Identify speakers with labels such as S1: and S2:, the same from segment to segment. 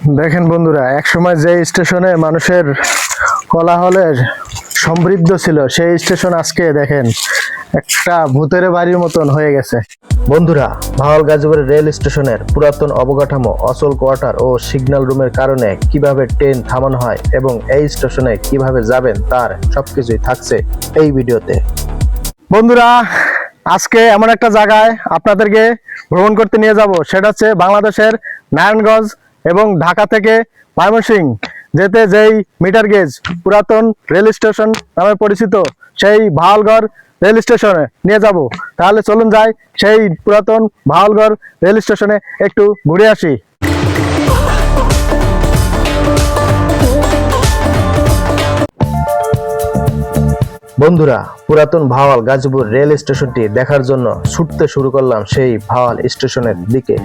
S1: দেখেন বন্ধুরা, একসময় যে স্টেশনে মানুষের কোলাহলের সমৃদ্ধ ছিল সেই স্টেশন আজকে দেখেন একটা ভূতের বাড়ির মতন হয়ে গেছে। বন্ধুরা, ভাওয়াল গাজীপুরের রেল স্টেশনের পুরাতন অবকাঠামো, অচল কোয়ার্টার ও সিগন্যাল রুমের কারণে কিভাবে ট্রেন থামানো হয় এবং এই স্টেশনে কিভাবে যাবেন তার সবকিছুই থাকছে এই ভিডিওতে। বন্ধুরা, আজকে এমন একটা জায়গায় আপনাদেরকে ভ্রমণ করতে নিয়ে যাব, সেটা হচ্ছে বাংলাদেশের নারায়ণগঞ্জ এবং ঢাকা থেকে ময়মনসিংহ যেতে যেই মিটার গেজ পুরাতন রেল স্টেশন নামে পরিচিত সেই ভাওয়ালগড় রেল স্টেশনে নিয়ে যাব। তাহলে চলুন যাই সেই পুরাতন ভাওয়ালগড় রেল স্টেশনে একটু ঘুরে আসি। বন্ধুরা, পুরাতন ভাওয়াল গাজীপুর রেল স্টেশনটি দেখার জন্য ছুটতে শুরু করলাম সেই ভাওয়াল স্টেশনের দিকে।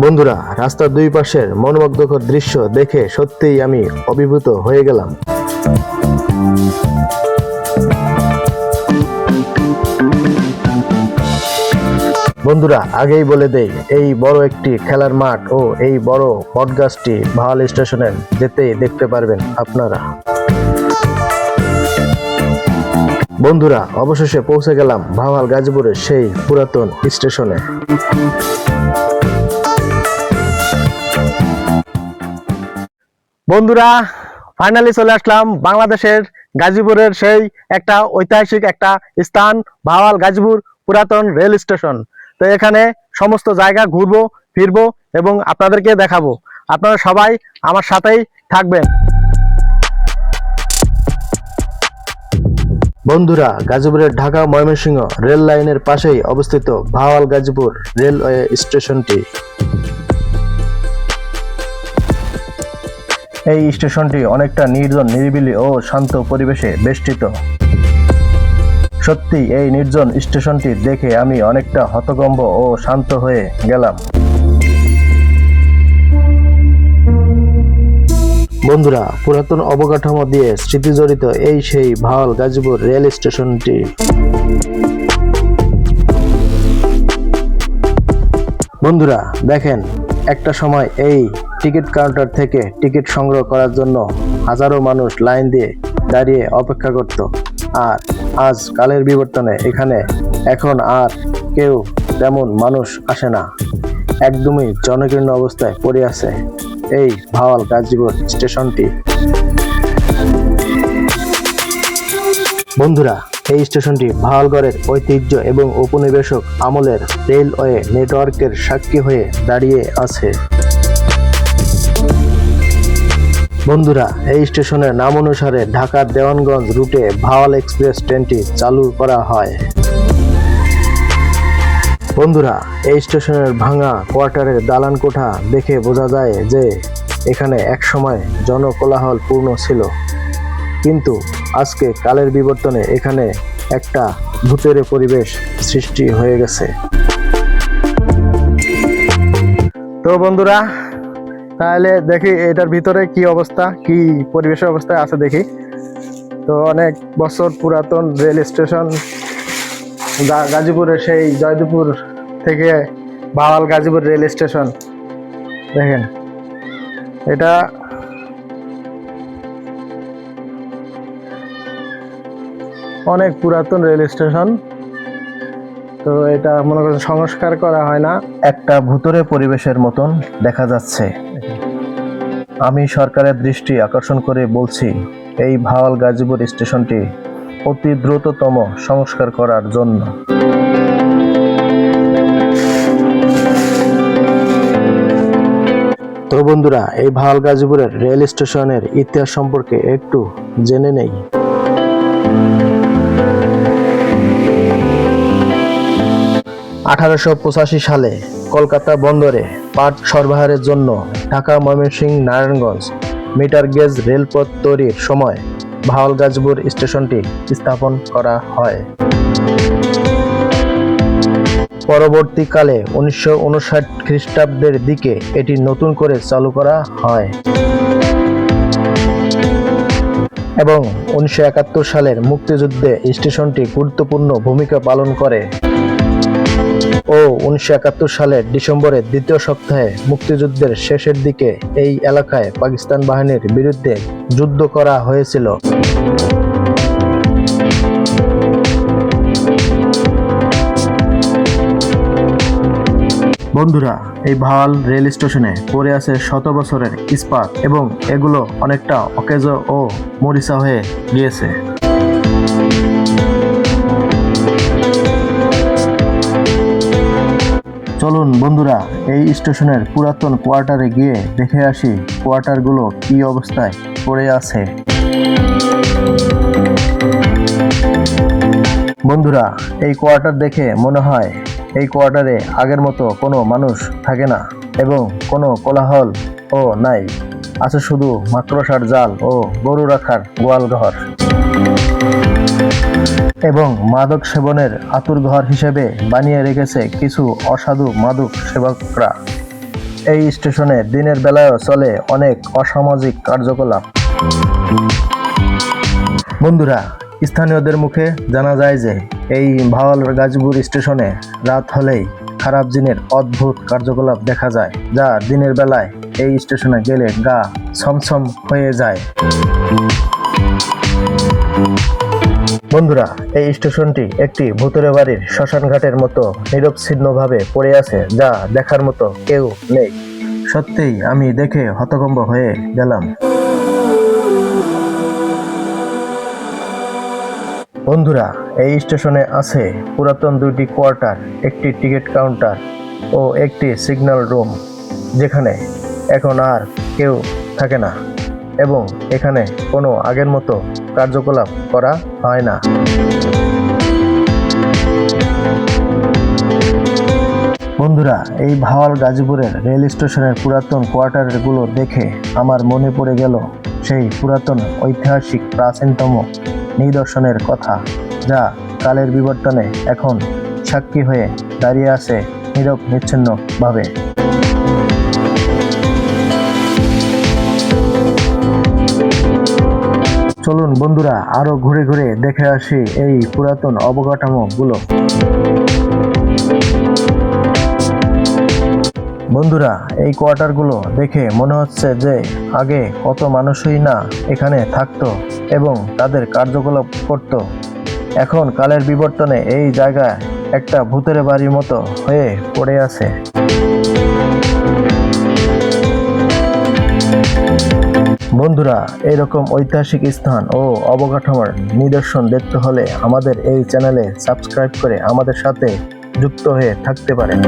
S1: বন্ধুরা, রাস্তার দুই পাশের মনোমুগ্ধকর দৃশ্য দেখে সত্যিই আমি অভিভূত হয়ে গেলাম। বন্ধুরা, আগেই বলে দেই, এই বড় একটি খেলার মাঠ ও এই বড় বটগাছটি ভাওয়াল স্টেশনে যেতেই দেখতে পারবেন আপনারা। বন্ধুরা, অবশেষে পৌঁছে গেলাম ভাওয়াল গাজীপুরের সেই পুরাতন স্টেশনে। বন্ধুরা, ফাইনালি চলে আসলাম বাংলাদেশের গাজীপুরের সেই একটা ঐতিহাসিক একটা স্থান, ভাওয়াল গাজীপুর পুরাতন রেল স্টেশন। তো এখানে সমস্ত জায়গা ঘুরবো ফিরবো এবং আপনাদেরকে দেখাবো। আপনারা সবাই আমার সাথেই থাকবেন। বন্ধুরা, গাজীপুরের ঢাকা ময়মনসিংহ রেল লাইনের পাশেই অবস্থিত ভাওয়াল গাজীপুর রেলওয়ে স্টেশনটি। এই স্টেশনটি অনেকটা নির্জন, নিরিবিলি ও শান্ত পরিবেশে বেষ্টিত। সত্যি এই নির্জন স্টেশনটি দেখে আমি অনেকটা হতভম্ব ও শান্ত হয়ে গেলাম। বন্ধুরা, পুরাতন অবকাঠামো দিয়ে স্মৃতিজড়িত এই সেই ভাওয়াল গাজীপুর রেল স্টেশনটি। বন্ধুরা দেখেন, একটা সময় এই টিকিট কাউন্টার থেকে টিকিট সংগ্রহ করার জন্য হাজারো মানুষ লাইন দিয়ে দাঁড়িয়ে অপেক্ষা করত। আর আজ কালের বিবর্তনে এখানে এখন আর কেউ তেমন মানুষ আসে না, একদমই জনকীর্ণ অবস্থায় পড়ে আছে এই ভাওয়াল গাজীপুর স্টেশনটি। বন্ধুরা, এই স্টেশনটি ভাওয়ালগড়ের ঐতিহ্য এবং উপনিবেশক আমলের রেলওয়ে নেটওয়ার্কের সাক্ষী হয়ে দাঁড়িয়ে আছে। বন্ধুরা, এই স্টেশনের নাম অনুসারে ঢাকার দেওয়ানগঞ্জ রুটে ভাওয়াল এক্সপ্রেস ট্রেনটি চালু করা হয়। বন্ধুরা, এই স্টেশনের ভাঙা কোয়ার্টারের দালান কোঠা দেখে বোঝা যায় যে এখানে একসময় জনকোলাহল পূর্ণ ছিল, কিন্তু আজকে কালের বিবর্তনে এখানে একটা ভূতের পরিবেশ সৃষ্টি হয়ে গেছে। তো বন্ধুরা, তাহলে দেখি এটার ভিতরে কি অবস্থা, কি পরিবেশের অবস্থায় আছে দেখি। তো অনেক বছর পুরাতন রেল স্টেশন, গাজীপুরের সেই জয়দেবপুর থেকে ভাওয়াল গাজীপুর রেল স্টেশন। দেখেন, এটা অনেক পুরাতন রেল স্টেশন। তো এটা মনে করেন সংস্কার করা হয় না, একটা ভুতুরে পরিবেশের মতন দেখা যাচ্ছে। আমি সরকারের দৃষ্টি আকর্ষণ করে বলছি, এই ভাওয়াল গাজীপুর স্টেশনটি অতি দ্রুততম সংস্কার করার জন্য। তো বন্ধুরা, এই ভাওয়াল গাজীপুরের রেল স্টেশনের ইতিহাস সম্পর্কে একটু জেনে নেই। 1885 সালে কলকাতা বন্দরে পাট সরবরাহের জন্য ঢাকা ময়মনসিংহ নারায়ণগঞ্জ মিটার গেজ রেলপথ তৈরির সময় ভাওয়াল গাজীপুর স্টেশনটি স্থাপন করা হয়। পরবর্তীকালে 1959 খ্রিস্টাব্দের দিকে এটি নতুন করে চালু করা হয় এবং 1971 সালের মুক্তিযুদ্ধে স্টেশনটি গুরুত্বপূর্ণ ভূমিকা পালন করে। ও 1971 সালের ডিসেম্বরের দ্বিতীয় সপ্তাহে মুক্তিযুদ্ধের শেষের দিকে এই এলাকায় পাকিস্তান বাহিনীর বিরুদ্ধে যুদ্ধ করা হয়েছিল। বন্ধুরা, এই ভাওয়াল রেল স্টেশনে পড়ে আছে শত বছরের ইস্পাত এবং এগুলো অনেকটা অকেজ ও মরিচা হয়ে গিয়েছে। চলুন বন্ধুরা, এই স্টেশনের পুরাতন কোয়ার্টারে গিয়ে দেখে আসি কোয়ার্টারগুলো কি অবস্থায় পড়ে আছে। বন্ধুরা, এই কোয়ার্টার দেখে মনে হয় এই কোয়ার্টারে আগের মতো কোনো মানুষ থাকে না এবং কোনো কোলাহল ও নাই, আছে শুধু মাকড়সার জাল ও গরু রাখার গোয়াল ঘর এবং মাদক সেবনের আতুর ঘর হিসেবে বানিয়ে রেখেছে কিছু অসাধু মাদক সেবকরা। এই স্টেশনে দিনের বেলায়ও চলে অনেক অসামাজিক কার্যকলাপ। বন্ধুরা, স্থানীয়দের মুখে জানা যায় যে এই ভাওয়াল গাজীপুর স্টেশনে রাত হলেই খারাপ জিনের অদ্ভুত কার্যকলাপ দেখা যায়, যা দিনের বেলায় এই স্টেশনে গেলে গা ছমছম হয়ে যায়। বন্ধুরা, এই স্টেশনটি একটি ভুতুড়ে বাড়ির শ্মশানঘাটের মতো নিরবচ্ছিন্নভাবে পড়ে আছে, যা দেখার মতো কেউ নেই। সত্যিই আমি দেখে হতভম্ব হয়ে গেলাম। বন্ধুরা, এই স্টেশনে আছে পুরাতন দুইটি কোয়ার্টার, একটি টিকিট কাউন্টার ও একটি সিগন্যাল রুম, যেখানে এখন আর কেউ থাকে না এবং এখানে কোনো আগের মতো কার্যকলাপ করা হয় না। বন্ধুরা, এই ভাওয়াল গাজীপুরের রেল স্টেশনের পুরাতন কোয়ার্টারগুলো দেখে আমার মনে পড়ে গেল সেই পুরাতন ঐতিহাসিক প্রাচীনতম নিদর্শনের কথা, যা কালের বিবর্তনে এখন সাক্ষী হয়ে দাঁড়িয়ে আছে নীরব নিচ্ছিন্নভাবে। চলুন বন্ধুরা, আরো ঘুরে ঘুরে দেখে আসি এই পুরাতন অবকাঠামোগুলো। বন্ধুরা, এই কোয়ার্টারগুলো দেখে মনে হচ্ছে যে আগে কত মানুষই না এখানে থাকতো এবং তাদের কার্যকলাপ করত। এখন কালের বিবর্তনে এই জায়গায় একটা ভূতের বাড়ির মতো হয়ে পড়ে আছে। বন্ধুরা, এইরকম ঐতিহাসিক স্থান ও অবকাঠামোর নিদর্শন দেখতে হলে আমাদের এই চ্যানেলে সাবস্ক্রাইব করে আমাদের সাথে যুক্ত হয়ে থাকতে পারেন।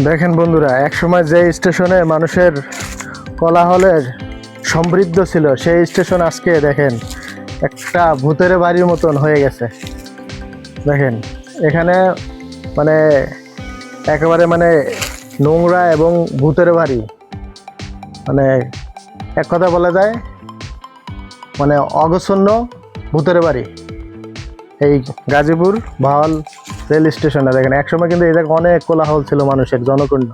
S1: দেখেন বন্ধুরা, একসময় যে স্টেশনে মানুষের কোলাহলের সমৃদ্ধ ছিল, সেই স্টেশন আজকে দেখেন একটা ভূতের বাড়ির মতন হয়ে গেছে। দেখেন এখানে মানে একেবারে নোংরা এবং ভূতের বাড়ি, এক কথা বলা যায় অগোছন্ন ভূতের বাড়ি এই গাজীপুর ভাওয়াল রেল স্টেশনে। দেখেন একসময় কিন্তু এই জায়গায় অনেক কোলাহল ছিল মানুষের, জনকুণ্ড,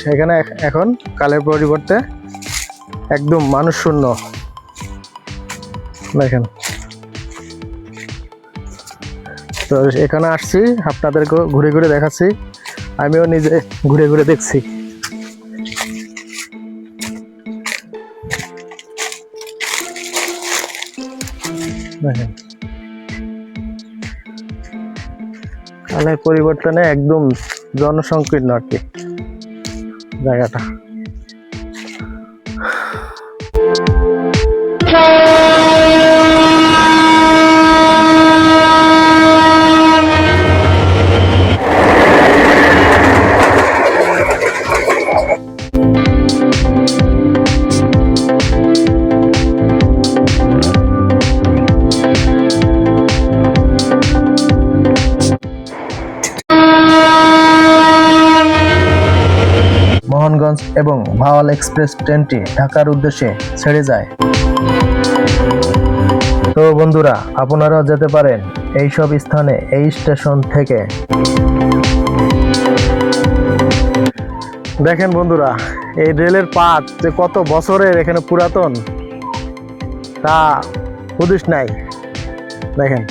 S1: সেখানে এখন কালের পরিবর্তে একদম মানুষ শূন্য। দেখেন, তো এখানে আসছি, আপনাদেরকে ঘুরে ঘুরে দেখাচ্ছি, আমিও নিজে ঘুরে ঘুরে দেখছি। দেখেন কালের পরিবর্তনে একদম জনসংকীর্ণ আর কি জায়গাটা। মোহনগঞ্জ এবং ভাওয়াল এক্সপ্রেস ট্রেনটি ঢাকার উদ্দেশ্যে ছেড়ে যায়। তো বন্ধুরা, আপনারাও যেতে পারেন এইসব স্থানে এই স্টেশন থেকে। দেখেন বন্ধুরা, এই রেলের পাত যে কত বছরের এখানে পুরাতন তা হুদিস নাই। দেখেন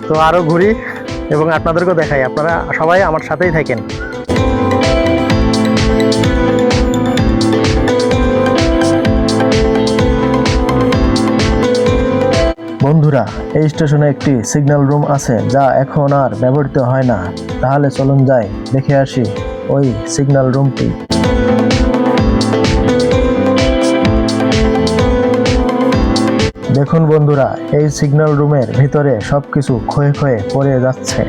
S1: তো আরো ঘুরি এবং আপনাদেরকেও দেখাই, আপনারা সবাই আমার সাথেই থাকেন। বন্ধুরা, এই স্টেশনে একটি সিগন্যাল রুম আছে যা এখন আর ব্যবহৃত হয় না। তাহলে চলুন যাই, দেখে আসি ওই সিগন্যাল রুমটি। দেখুন বন্ধুরা, এই সিগন্যাল রুমের ভিতরে সবকিছু ক্ষয়ে ক্ষয়ে পড়ে যাচ্ছে।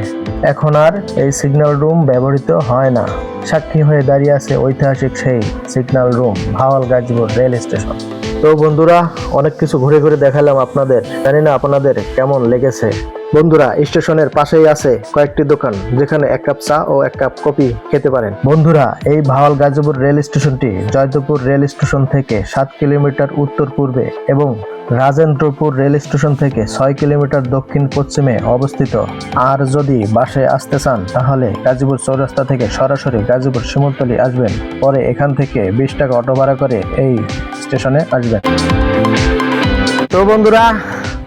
S1: এখন আর এই সিগন্যাল রুম ব্যবহৃত হয় না। সাক্ষী হয়ে দাঁড়িয়ে আছে ঐতিহাসিক সেই signal room, Bhawal Gazipur rail station. তো বন্ধুরা, অনেক কিছু ঘুরে ঘুরে দেখালাম আপনাদের, জানি না আপনাদের কেমন লেগেছে। বন্ধুরা, স্টেশনের পাশেই আছে কয়েকটি দোকান যেখানে এক কাপ চা ও এক কাপ কফি খেতে পারেন। বন্ধুরা, এই ভাওয়াল গাজীপুর রেল স্টেশনটি জয়দেবপুর রেল স্টেশন থেকে 7 কিলোমিটার উত্তর পূর্বে এবং রাজেন্দ্রপুর রেল স্টেশন থেকে 6 কিলোমিটার দক্ষিণ পশ্চিমে অবস্থিত। আর যদি বাসে আসতে চান তাহলে গাজীপুর চৌরাস্তা থেকে সরাসরি গাজীপুর শিমুলতলি আসবেন, পরে এখান থেকে 20 টাকা অটো ভাড়া করে এই স্টেশনে আসবেন। তো বন্ধুরা,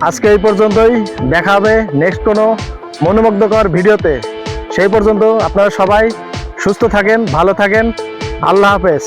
S1: আজকে এই পর্যন্তই, দেখা হবে নেক্সট কোনো মনোমুগ্ধকর ভিডিওতে। সেই পর্যন্ত আপনারা সবাই সুস্থ থাকেন, ভালো থাকেন, আল্লাহ হাফেজ।